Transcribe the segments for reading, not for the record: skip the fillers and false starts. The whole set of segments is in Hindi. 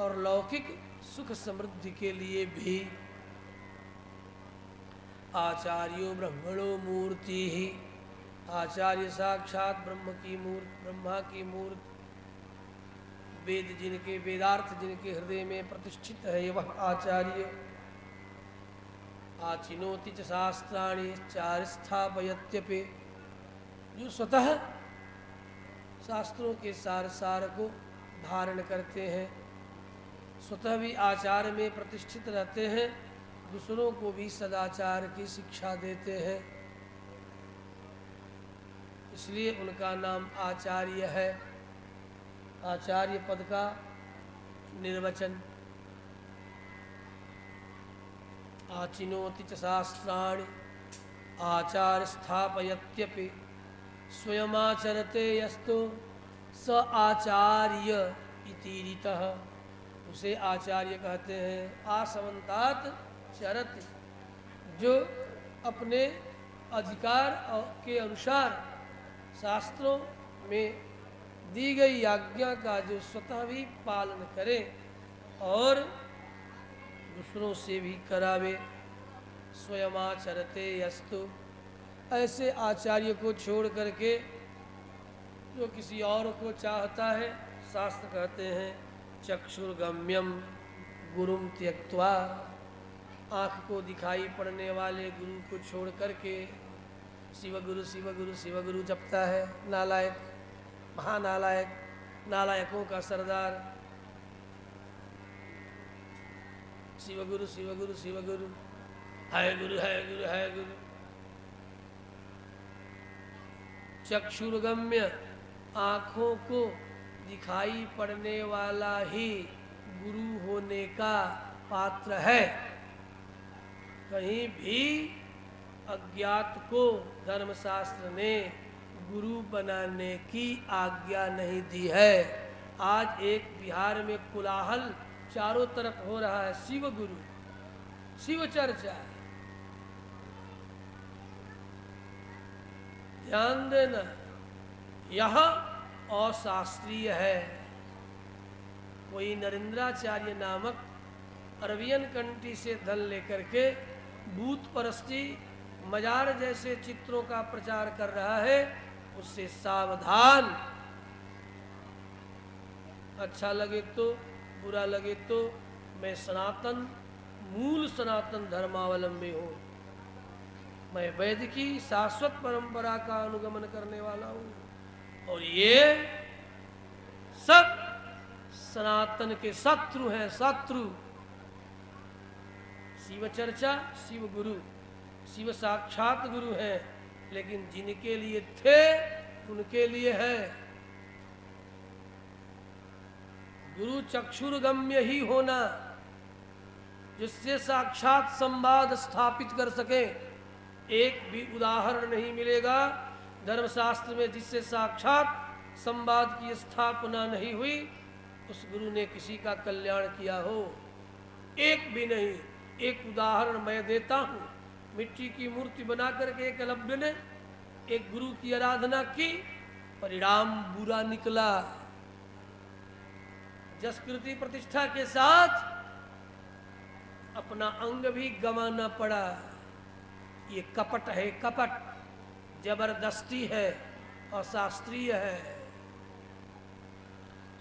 और लौकिक सुख समृद्धि के लिए भी। आचार्यो ब्रह्मणो मूर्ति ही, आचार्य साक्षात ब्रह्मा की मूर्ति। वेद जिनके, वेदार्थ जिनके हृदय में प्रतिष्ठित है वह आचार्य। आचिनोति च शास्त्राणि चार स्थापयत्यपि, जो स्वतः शास्त्रों के सार को धारण करते हैं, स्वतः भी आचार में प्रतिष्ठित रहते हैं, दूसरों को भी सदाचार की शिक्षा देते हैं, इसलिए उनका नाम आचार्य है। आचार्य पद का निर्वचन। आचिनोति च शास्त्राणि आचार स्थापयत्यपि, स्वयमाचरते यस्तु स आचार्य इति रीतः। उसे आचार्य कहते हैं। आसवंतात चरति, जो अपने अधिकार के अनुसार शास्त्रों में दी गई आज्ञा का जो स्वतः भी पालन करे और दूसरों से भी करावे। स्वयमाचरते यस्तु, ऐसे आचार्य को छोड़ करके जो किसी और को चाहता है, शास्त्र कहते हैं चक्षुर्गम्यम गुरुम त्यक्त्वा, आँख को दिखाई पड़ने वाले गुरु को छोड़ करके शिव गुरु शिव गुरु शिव गुरु जपता है। नालायक, महानालायक, नालायकों का सरदार। शिव गुरु शिव गुरु शिव गुरु, है गुरु है गुरु है गुरु। चक्षुर्गम्य, आँखों को दिखाई पड़ने वाला ही गुरु होने का पात्र है। कहीं भी अज्ञात को धर्मशास्त्र ने गुरु बनाने की आज्ञा नहीं दी है। आज एक बिहार में कोलाहल चारों तरफ हो रहा है, शिव गुरु, शिव चर्चा। ध्यान देना, यह अशास्त्रीय है। कोई नरेंद्राचार्य नामक अरबियन कंट्री से धन लेकर के भूत परस्ती, मजार जैसे चित्रों का प्रचार कर रहा है, उससे सावधान। अच्छा लगे तो, बुरा लगे तो, मैं सनातन, मूल सनातन धर्मावलंबी हूँ। मैं वैद की शाश्वत परंपरा का अनुगमन करने वाला हूँ और ये सब सनातन के शत्रु हैं, शत्रु। शिव चर्चा, शिव गुरु, शिव साक्षात गुरु हैं, लेकिन जिनके लिए थे उनके लिए है। गुरु चक्षुर्गम्य ही होना, जिससे साक्षात संवाद स्थापित कर सके। एक भी उदाहरण नहीं मिलेगा धर्मशास्त्र में जिससे साक्षात संवाद की स्थापना नहीं हुई, उस गुरु ने किसी का कल्याण किया हो। एक भी नहीं। एक उदाहरण मैं देता हूँ। मिट्टी की मूर्ति बना करके एकलव्य ने एक गुरु की आराधना की, परिणाम बुरा निकला। जसकृति प्रतिष्ठा के साथ अपना अंग भी गंवाना पड़ा। ये कपट है, कपट, जबरदस्ती है, अशास्त्रीय है,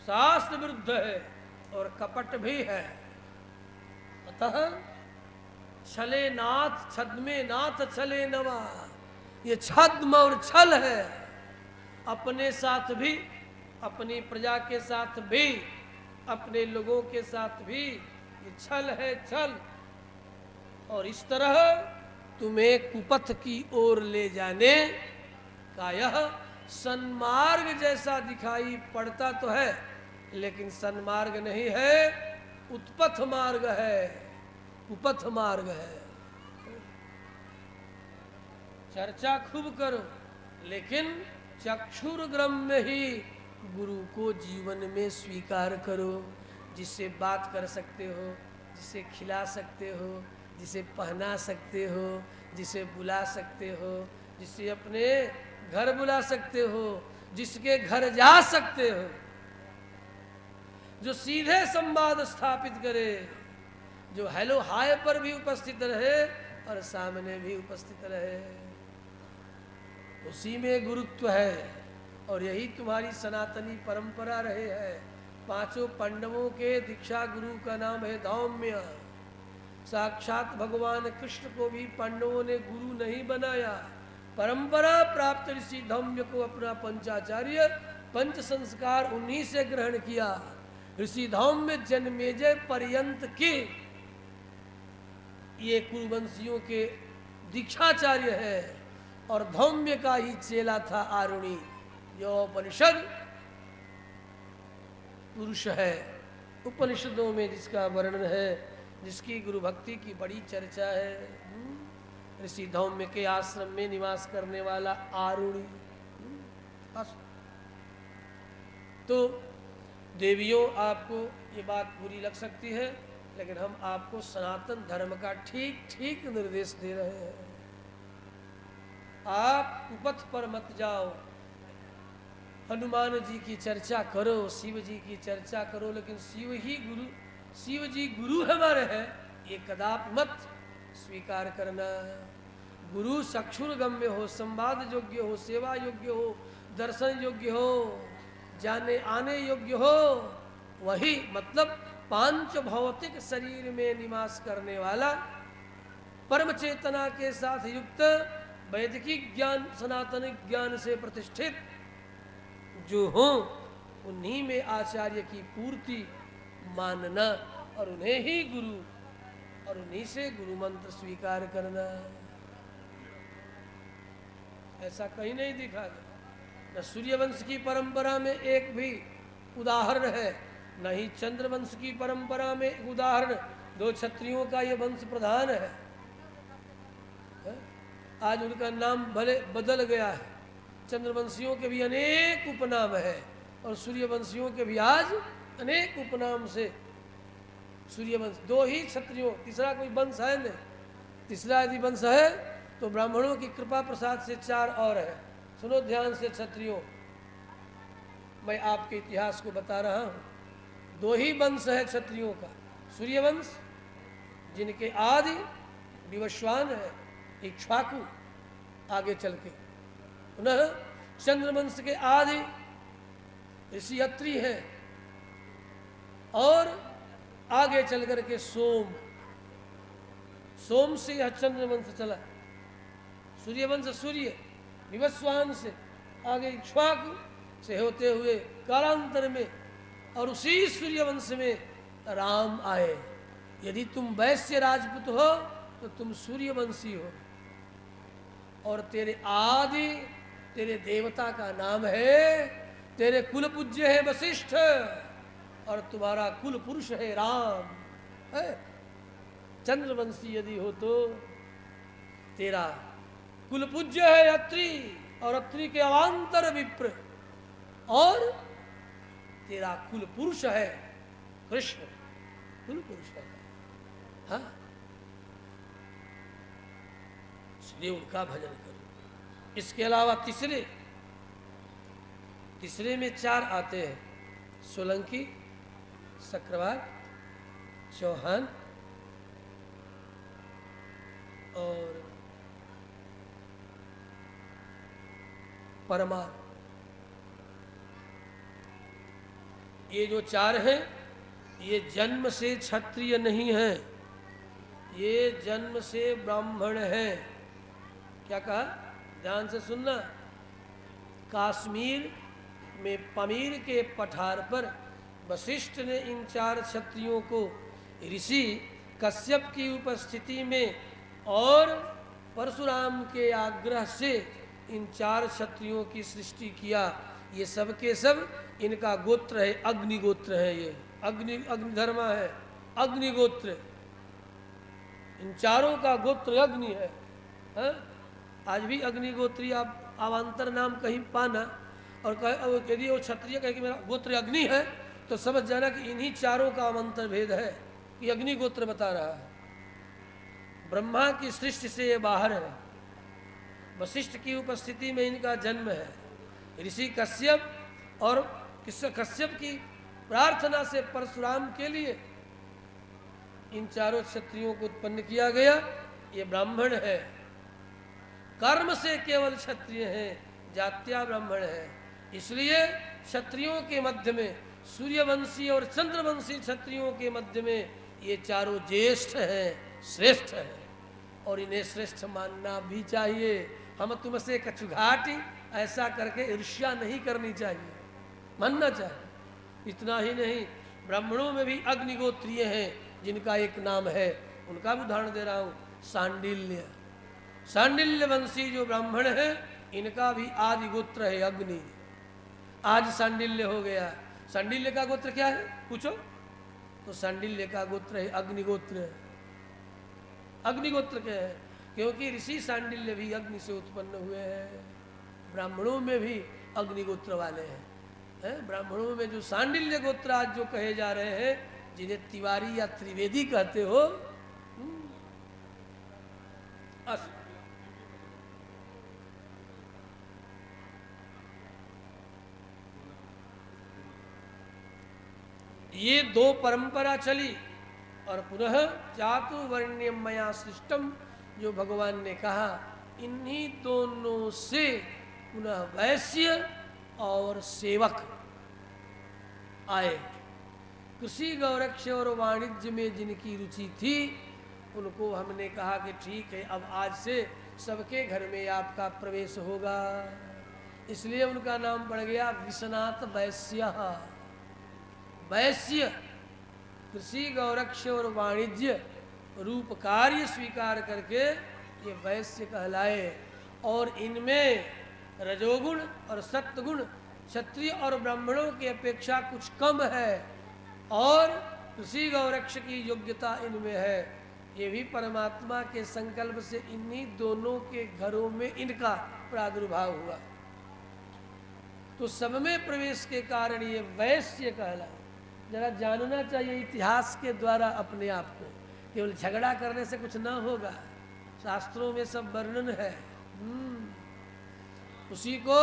शास्त्र विरुद्ध है और कपट भी है। अतः छले नाथ छद्मे नाथ छले नवा, ये छद्म और छल है। अपने साथ भी, अपनी प्रजा के साथ भी, अपने लोगों के साथ भी ये छल है, छल। और इस तरह तुम्हें कुपथ की ओर ले जाने का यह सन्मार्ग जैसा दिखाई पड़ता तो है, लेकिन सन्मार्ग नहीं है, उत्पथ मार्ग है, कुपथ मार्ग है। चर्चा खूब करो, लेकिन चक्षुर्गम्य ही गुरु को जीवन में स्वीकार करो, जिससे बात कर सकते हो, जिसे खिला सकते हो, जिसे पहना सकते हो, जिसे बुला सकते हो, जिसे अपने घर बुला सकते हो, जिसके घर जा सकते हो। जो सीधे संवाद स्थापित करे, जो हेलो हाय पर भी उपस्थित रहे और सामने भी उपस्थित रहे, उसी में गुरुत्व है। और यही तुम्हारी सनातनी परंपरा रहे है। पांचों पांडवों के दीक्षा गुरु का नाम है धौम्य। साक्षात भगवान कृष्ण को भी पांडवों ने गुरु नहीं बनाया, परंपरा प्राप्त ऋषि धौम्य को अपना पंचाचार्य, पंच संस्कार उन्हीं से ग्रहण किया। ऋषि धौम्य जन्मेजय पर्यंत के ये कुरुवंशियों के दीक्षाचार्य है और धौम्य का ही चेला था आरुणि, जो उपनिषद पुरुष है। उपनिषदों में जिसका वर्णन है, जिसकी गुरु भक्ति की बड़ी चर्चा है, ऋषि धौम्य के आश्रम में निवास करने वाला आरुणि। तो देवियों, आपको ये बात बुरी लग सकती है, लेकिन हम आपको सनातन धर्म का ठीक ठीक निर्देश दे रहे हैं। आप कुपथ पर मत जाओ। हनुमान जी की चर्चा करो, शिव जी की चर्चा करो, लेकिन शिव जी गुरु हमारे हैं, ये कदापि मत स्वीकार करना। गुरु चक्षुर्गम्य हो, संवाद योग्य हो, सेवा योग्य हो, दर्शन योग्य हो, जाने आने योग्य हो, वही मतलब पांच भौतिक शरीर में निवास करने वाला, परम चेतना के साथ युक्त, वैदिकी ज्ञान सनातन ज्ञान से प्रतिष्ठित जो हो, उन्हीं में आचार्य की पूर्ति मानना और उन्हें ही गुरु और उन्हीं से गुरु मंत्र स्वीकार करना। ऐसा कहीं नहीं दिखा गया। न सूर्यवंश की परंपरा में एक भी उदाहरण है, न ही चंद्रवंश की परंपरा में एक उदाहरण। दो क्षत्रियों का ये वंश प्रधान है। आज उनका नाम भले बदल गया है, चंद्रवंशियों के भी अनेक उपनाम है और सूर्यवंशियों के भी आज अनेक उपनाम से सूर्यवंश। दो ही क्षत्रियों, तीसरा कोई वंश है नहीं। तीसरा यदि वंश है तो ब्राह्मणों की कृपा प्रसाद से चार और है। सुनो ध्यान से क्षत्रियों, मैं आपके इतिहास को बता रहा हूँ। दो ही वंश है क्षत्रियों का, सूर्यवंश जिनके आदि विवस्वान है, इक्ष्वाकु, आगे चल के पुनः चंद्रवंश के आदि ऋषि अत्रि है, और आगे चल कर के सोम से यह चंद्रवंश चला। सूर्यवंश सूर्य विवस्वान से आगे इक्ष्वाकु से होते हुए कालांतर में और उसी सूर्यवंश में राम आए। यदि तुम वैश्य राजपूत हो तो तुम सूर्यवंशी हो, और तेरे आदि तेरे देवता का नाम है, तेरे कुल पूज्य है वशिष्ठ, और तुम्हारा कुल पुरुष है राम है। चंद्रवंशी यदि हो तो तेरा कुल पूज्य है अत्रि, और अत्रि के अवांतर विप्र, और तेरा कुल पुरुष है कृष्ण, कुल पुरुष है। हाँ, इसलिए उनका भजन करो। इसके अलावा तीसरे में चार आते हैं, सोलंकी, सक्रावाल, चौहान और परमार। ये जो चार हैं, ये जन्म से क्षत्रिय नहीं है, ये जन्म से ब्राह्मण है। क्या कहा, ध्यान से सुनना। कश्मीर में पमीर के पठार पर वशिष्ठ ने इन चार क्षत्रियों को ऋषि कश्यप की उपस्थिति में और परशुराम के आग्रह से इन चार क्षत्रियों की सृष्टि किया। ये सब के सब इनका गोत्र है, अग्निगोत्र है। ये अग्निधर्मा है, अग्निगोत्र। इन चारों का गोत्र अग्नि है, हा? आज भी अग्निगोत्री आप अवान्तर नाम कहीं पाना, और यदि वो क्षत्रिय कहे कि मेरा गोत्र अग्नि है तो समझ जाना कि इन्हीं चारों का अवंतर भेद है, कि अग्निगोत्र बता रहा है। ब्रह्मा की सृष्टि से ये बाहर है, वशिष्ठ की उपस्थिति में इनका जन्म है। ऋषि कश्यप और कश्यप की प्रार्थना से परशुराम के लिए इन चारों क्षत्रियों को उत्पन्न किया गया। ये ब्राह्मण है, कर्म से केवल क्षत्रिय हैं, जात्या ब्राह्मण है। इसलिए क्षत्रियों के मध्य में, सूर्यवंशी और चंद्रवंशी क्षत्रियों के मध्य में ये चारों ज्येष्ठ हैं, श्रेष्ठ हैं, और इन्हें श्रेष्ठ मानना भी चाहिए। हम तुमसे कछुघाटी ऐसा करके ईर्ष्या नहीं करनी चाहिए, मानना चाहिए। इतना ही नहीं, ब्राह्मणों में भी अग्निगोत्रीय हैं, जिनका एक नाम है, उनका भी उदाहरण दे रहा हूँ, सांडिल्य। सांडिल्य वंशी जो ब्राह्मण है, इनका भी आदि गोत्र है अग्नि। आज सांडिल्य हो गया। सांडिल्य का गोत्र क्या है पूछो तो सांडिल्य का गोत्र है अग्निगोत्र। अग्निगोत्र क्या है? क्योंकि ऋषि सांडिल्य भी अग्नि से उत्पन्न हुए हैं। ब्राह्मणों में भी अग्निगोत्र वाले हैं। ब्राह्मणों में जो सांडिल्य गोत्र आज जो कहे जा रहे हैं, जिन्हें तिवारी या त्रिवेदी कहते हो, ये दो परंपरा चली और पुनः चातुर्वर्ण्यम मया सृष्टम, जो भगवान ने कहा, इन्हीं दोनों से पुनः वैश्य और सेवक आए। कृषि गौरक्ष और वाणिज्य में जिनकी रुचि थी, उनको हमने कहा कि ठीक है, अब आज से सबके घर में आपका प्रवेश होगा। इसलिए उनका नाम पड़ गया विश्वनाथ वैश्य। वैश्य कृषि गौरक्ष और वाणिज्य रूप कार्य स्वीकार करके ये वैश्य कहलाए। और इनमें रजोगुण और सत्वगुण क्षत्रिय और ब्राह्मणों की अपेक्षा कुछ कम है, और कृषि गौरक्ष की योग्यता इनमें है। ये भी परमात्मा के संकल्प से इन्हीं दोनों के घरों में इनका प्रादुर्भाव हुआ। तो सब में प्रवेश के कारण ये वैश्य कहला। जरा जानना चाहिए इतिहास के द्वारा अपने आप को, केवल झगड़ा करने से कुछ ना होगा। शास्त्रों में सब वर्णन है। उसी को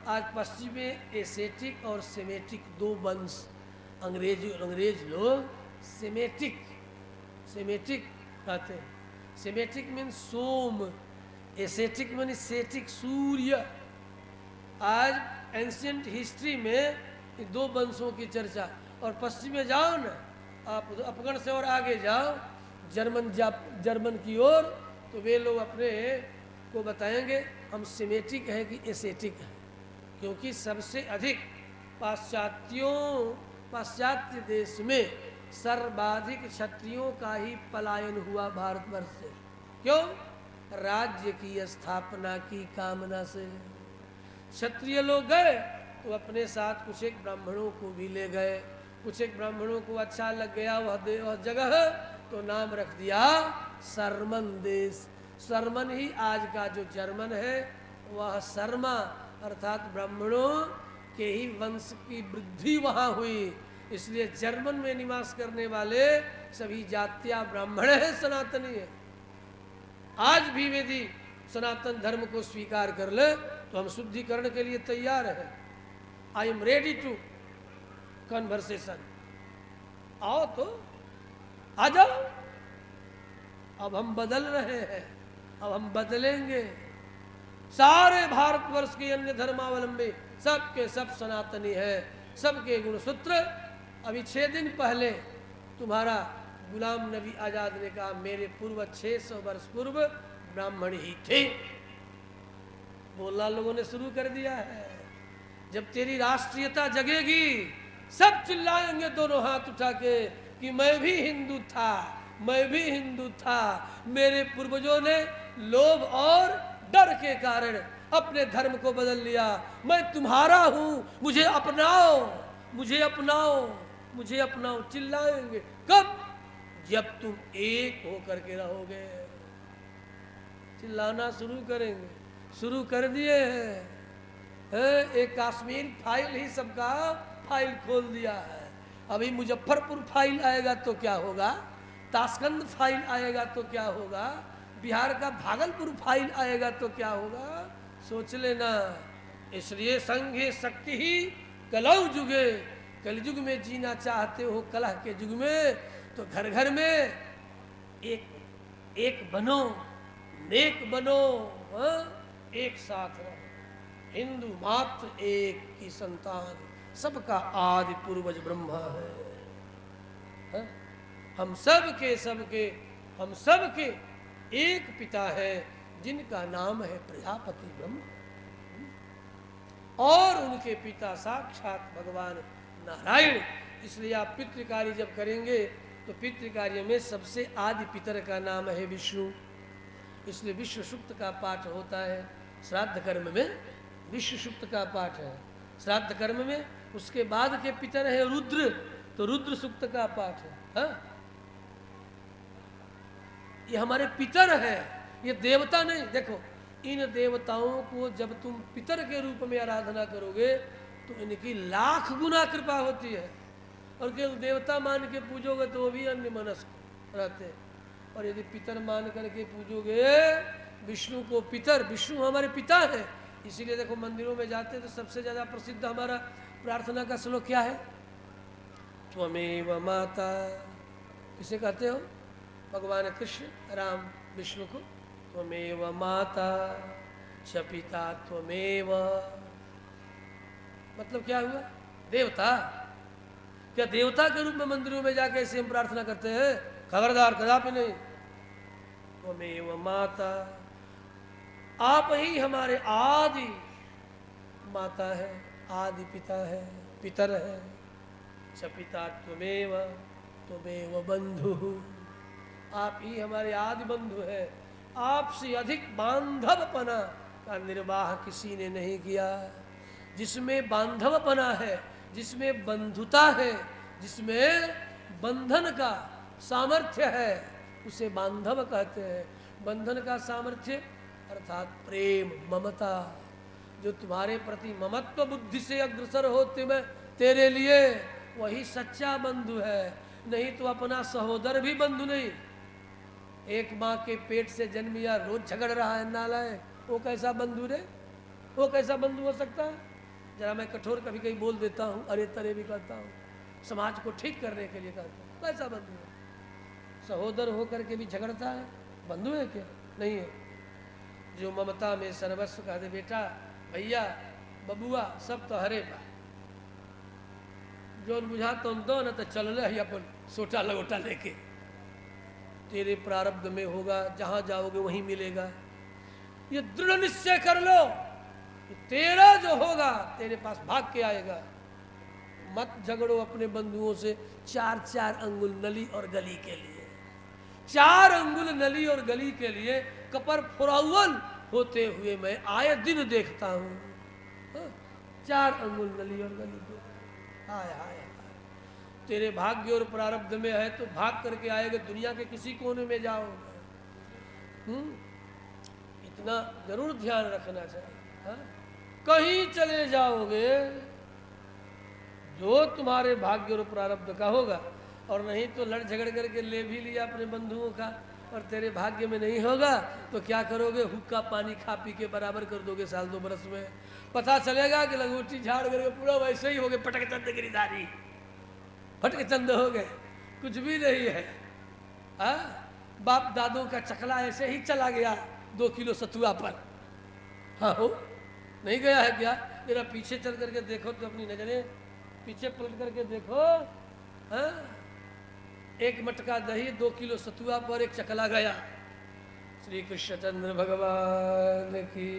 आज पश्चिम में एसेटिक और सेमेटिक दो वंश, अंग्रेज लोग सेमेटिक कहते हैं। सेमेटिक मीन सोम, एसेटिक मीन सेटिक सूर्य। आज एंशियंट हिस्ट्री में दो वंशों की चर्चा। और पश्चिम में जाओ ना आप, अफगान से और आगे जाओ जर्मन की ओर, तो वे लोग अपने को बताएंगे हम सेमेटिक है कि एसेटिक है। क्योंकि सबसे अधिक पाश्चात्य देश में सर्वाधिक क्षत्रियों का ही पलायन हुआ भारतवर्ष से। क्यों? राज्य की स्थापना की कामना से क्षत्रिय लोग गए तो अपने साथ कुछ एक ब्राह्मणों को भी ले गए। कुछ एक ब्राह्मणों को अच्छा लग गया वह जगह, तो नाम रख दिया सर्मन देश। सर्मन ही आज का जो जर्मन है, वह सर्मा अर्थात ब्राह्मणों के ही वंश की वृद्धि वहाँ हुई। इसलिए जर्मन में निवास करने वाले सभी जातियां ब्राह्मण हैं, सनातनी है। आज भी यदि सनातन धर्म को स्वीकार कर ले तो हम शुद्धिकरण के लिए तैयार हैं। I am ready to conversation. आओ तो आ जाओ। अब हम बदल रहे हैं, अब हम बदलेंगे। सारे भारतवर्ष के अन्य धर्मावलंबी सबके सब सनातनी है, सबके गुणसूत्र। अभी 6 दिन पहले तुम्हारा गुलाम नबी आजाद ने कहा मेरे पूर्व 600 वर्ष पूर्व ब्राह्मण ही थे। बोलना लोगों ने शुरू कर दिया है। जब तेरी राष्ट्रीयता जगेगी, सब चिल्लाएंगे दोनों हाथ उठा के कि मैं भी हिंदू था, मैं भी हिंदू था। मेरे पूर्वजों ने लोभ और डर के कारण अपने धर्म को बदल लिया। मैं तुम्हारा हूं, मुझे अपनाओ, मुझे अपनाओ, मुझे अपनाओ। चिल्लाएंगे कब? जब तुम एक होकर के रहोगे। चिल्लाना शुरू करेंगे, शुरू कर दिए हैं। एक कश्मीर फाइल ही सबका फाइल खोल दिया है। अभी मुजफ्फरपुर फाइल आएगा तो क्या होगा, ताशकंद फाइल आएगा तो क्या होगा, बिहार का भागलपुर फाइल आएगा तो क्या होगा, सोच लेना। इसलिए संघे शक्ति ही कलौ जुगे कलयुग में जीना चाहते हो कलह के युग में, तो घर घर में एक बनो, नेक बनो, एक साथ रहो। हिंदू मात्र एक की संतान, सबका आदि पूर्वज ब्रह्मा है। हम सबके एक पिता है, जिनका नाम है प्रजापति ब्रह्मा, और उनके पिता साक्षात भगवान नारायण। इसलिए आप पितृ कार्य जब करेंगे तो पितृ कार्य में सबसे आदि पितर का नाम है विष्णु, इसलिए विश्व सूक्त का पाठ होता है। श्राद्ध कर्म में विश्व सूक्त का पाठ है, श्राद्ध कर्म में। उसके बाद के पितर है रुद्र, तो रुद्र सूक्त का पाठ है। हाँ? ये हमारे पितर है, ये देवता नहीं। देखो, इन देवताओं को जब तुम पितर के रूप में आराधना करोगे तो इनकी लाख गुना कृपा होती है, और केवल देवता मान के पूजोगे तो वो भी अन्य मनस्क रहते हैं। और यदि पितर मान करके पूजोगे विष्णु को, पितर, विष्णु हमारे पिता है। इसीलिए देखो मंदिरों में जाते हैं तो सबसे ज्यादा प्रसिद्ध हमारा प्रार्थना का श्लोक क्या है? त्वमेव माता। किसे कहते हो? भगवान कृष्ण, राम, विष्णु को। त्वमेव माता च पिता त्वमेव, मतलब क्या हुआ? देवता। क्या देवता के रूप में मंदिरों में जाके ऐसे हम प्रार्थना करते हैं? खबरदार, कदापि नहीं। त्वमेव माता, आप ही हमारे आदि माता है, आदि पिता है, पितर है। च पिता त्वमेव, त्वमेव बंधु, आप ही हमारे आदि बंधु है। आपसे अधिक बांधवपना का निर्वाह किसी ने नहीं किया। जिसमें बांधवपना है, जिसमें बंधुता है, जिसमें बंधन का सामर्थ्य है, उसे बांधव कहते हैं। बंधन का सामर्थ्य अर्थात प्रेम, ममता, जो तुम्हारे प्रति ममत्व बुद्धि से अग्रसर होते मैं तेरे लिए, वही सच्चा बंधु है। नहीं तो अपना सहोदर भी बंधु नहीं। एक माँ के पेट से जन्मिया रोज झगड़ रहा है नालायक, वो कैसा बंधु रे? वो कैसा बंधु हो सकता है? जरा मैं कठोर कभी कभी बोल देता हूँ, अरे तरे भी कहता हूँ, समाज को ठीक करने के लिए कहता हूँ, कैसा बंधु है? सहोदर होकर के भी झगड़ता है, बंधु है क्या? नहीं है। जो ममता में सर्वस्व कह दे, बेटा, भैया, बबुआ, सब तो हरे बा, जो बुझा तो दो न तो चल रहे अपन सोटा लगोटा लेके, तेरे प्रारब्ध में होगा, जहां जाओगे वहीं मिलेगा। ये दृढ़ निश्चय कर लो, तेरा जो होगा तेरे पास भाग के आएगा। मत झगड़ो अपने बंधुओं से 4-4 अंगुल नली और गली के लिए। 4 अंगुल नली और गली के लिए कपर फुराउल होते हुए मैं आए दिन देखता हूँ। 4 अंगुल नली और गली के, हाय हाय। तेरे भाग्य और प्रारब्ध में है तो भाग करके आएगा, दुनिया के किसी कोने में जाओगे। इतना जरूर ध्यान रखना चाहिए। हाँ? कहीं चले जाओगे जो तुम्हारे भाग्य और प्रारब्ध का होगा, और नहीं तो लड़ झगड़ करके ले भी लिया अपने बंधुओं का, और तेरे भाग्य में नहीं होगा तो क्या करोगे? हुक्का पानी खा पी के बराबर कर दोगे साल 2 बरस में। पता चलेगा कि लंगोटी झाड़ करके पूरा वैसे ही हो गए, पटक चंद गिरिधारी, फटके चंद हो गए, कुछ भी नहीं है। बाप दादों का चकला ऐसे ही चला गया 2 किलो सतुआ पर। हाँ हो, नहीं गया है क्या? मेरा पीछे चल करके देखो तो अपनी नजरें पीछे पलट करके देखो। हाँ? 1 मटका दही 2 किलो सतुआ पर एक चकला गया। श्री कृष्णचंद्र भगवान की